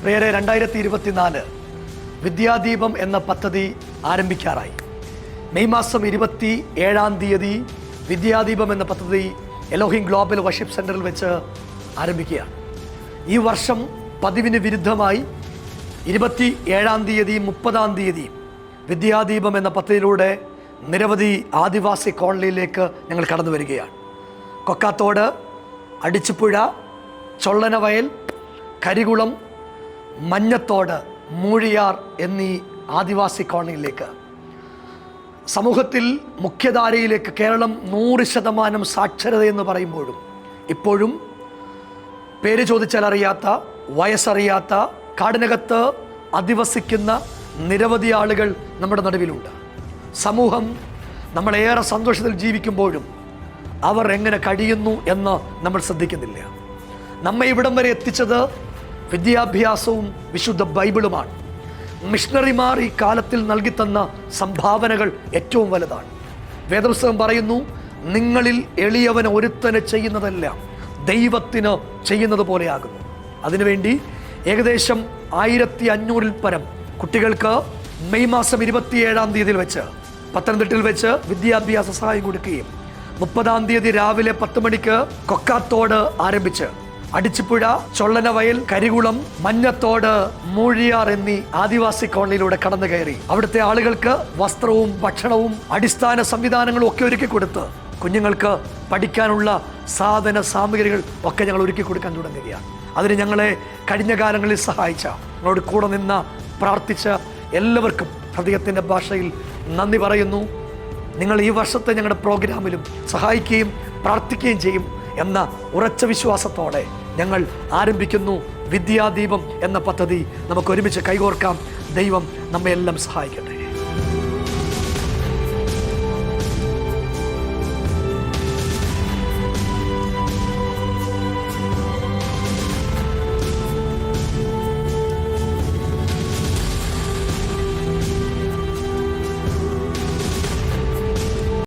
പ്രിയരെ, 2024 വിദ്യാദീപം എന്ന പദ്ധതി ആരംഭിക്കാറായി. മെയ് മാസം 27 വിദ്യാദീപം എന്ന പദ്ധതി എലോഹിം ഗ്ലോബൽ വർഷിപ്പ് സെൻറ്ററിൽ വെച്ച് ആരംഭിക്കുകയാണ്. ഈ വർഷം പതിവിന് വിരുദ്ധമായി 27 30 വിദ്യാദീപം എന്ന പദ്ധതിയിലൂടെ നിരവധി ആദിവാസി കോളനിയിലേക്ക് ഞങ്ങൾ കടന്നു വരികയാണ്. കൊക്കാത്തോട്, അടിച്ചുപുഴ, ചൊള്ളനവയൽ, കരികുളം, മഞ്ഞത്തോട്, മൂഴിയാർ എന്നീ ആദിവാസി കോളനിയിലേക്ക്, സമൂഹത്തിൽ മുഖ്യധാരയിലേക്ക് കേരളം 100% സാക്ഷരത എന്ന് പറയുമ്പോഴും ഇപ്പോഴും പേര് ചോദിച്ചാൽ അറിയാത്ത, വയസ്സറിയാത്ത, കാടിനകത്ത് അധിവസിക്കുന്ന നിരവധി ആളുകൾ നമ്മുടെ നടുവിലുണ്ട്. സമൂഹം നമ്മളേറെ സന്തോഷത്തിൽ ജീവിക്കുമ്പോഴും അവർ എങ്ങനെ കഴിയുന്നു എന്ന് നമ്മൾ ശ്രദ്ധിക്കുന്നില്ല. നമ്മെ ഇവിടം വരെ എത്തിച്ചത് വിദ്യാഭ്യാസവും വിശുദ്ധ ബൈബിളുമാണ്. മിഷണറിമാർ ഈ കാലത്തിൽ നൽകിത്തന്ന സംഭാവനകൾ ഏറ്റവും വലുതാണ്. വേദപുസ്തകം പറയുന്നു, നിങ്ങളിൽ എളിയവൻ ഒരുത്തന് ചെയ്യുന്നതെല്ലാം ദൈവത്തിന് ചെയ്യുന്നത് പോലെയാകുന്നു. അതിനുവേണ്ടി ഏകദേശം 1500 പരം കുട്ടികൾക്ക് മെയ് മാസം 27 വെച്ച് പത്തനംതിട്ടയിൽ വെച്ച് വിദ്യാഭ്യാസ സഹായം കൊടുക്കുകയും 30 രാവിലെ 10 മണിക്ക് കൊക്കാത്തോട് ആരംഭിച്ച് അടിച്ചുപുഴ, ചൊള്ളനവയൽ, കരികുളം, മഞ്ഞത്തോട്, മൂഴിയാർ എന്നീ ആദിവാസി കോളനിയിലൂടെ കടന്നു കയറി അവിടുത്തെ ആളുകൾക്ക് വസ്ത്രവും ഭക്ഷണവും അടിസ്ഥാന സംവിധാനങ്ങളും ഒക്കെ ഒരുക്കി കൊടുത്ത് കുഞ്ഞുങ്ങൾക്ക് പഠിക്കാനുള്ള സാധന സാമഗ്രികൾ ഒക്കെ ഞങ്ങൾ ഒരുക്കി കൊടുക്കാൻ തുടങ്ങുകയാണ്. അതിന് ഞങ്ങളെ കഴിഞ്ഞ കാലങ്ങളിൽ സഹായിച്ച, ഞങ്ങളോട് കൂടെ നിന്ന് പ്രാർത്ഥിച്ച എല്ലാവർക്കും ഹൃദയത്തിൻ്റെ ഭാഷയിൽ നന്ദി പറയുന്നു. നിങ്ങൾ ഈ വർഷത്തെ ഞങ്ങളുടെ പ്രോഗ്രാമിലും സഹായിക്കുകയും പ്രാർത്ഥിക്കുകയും ചെയ്യും എന്ന ഉറച്ച വിശ്വാസത്തോടെ ഞങ്ങൾ ആരംഭിക്കുന്നു വിദ്യാദീപം എന്ന പദ്ധതി. നമുക്ക് ഒരുമിച്ച് കൈകോർക്കാം. ദൈവം നമ്മെ എല്ലാം സഹായിക്കട്ടെ.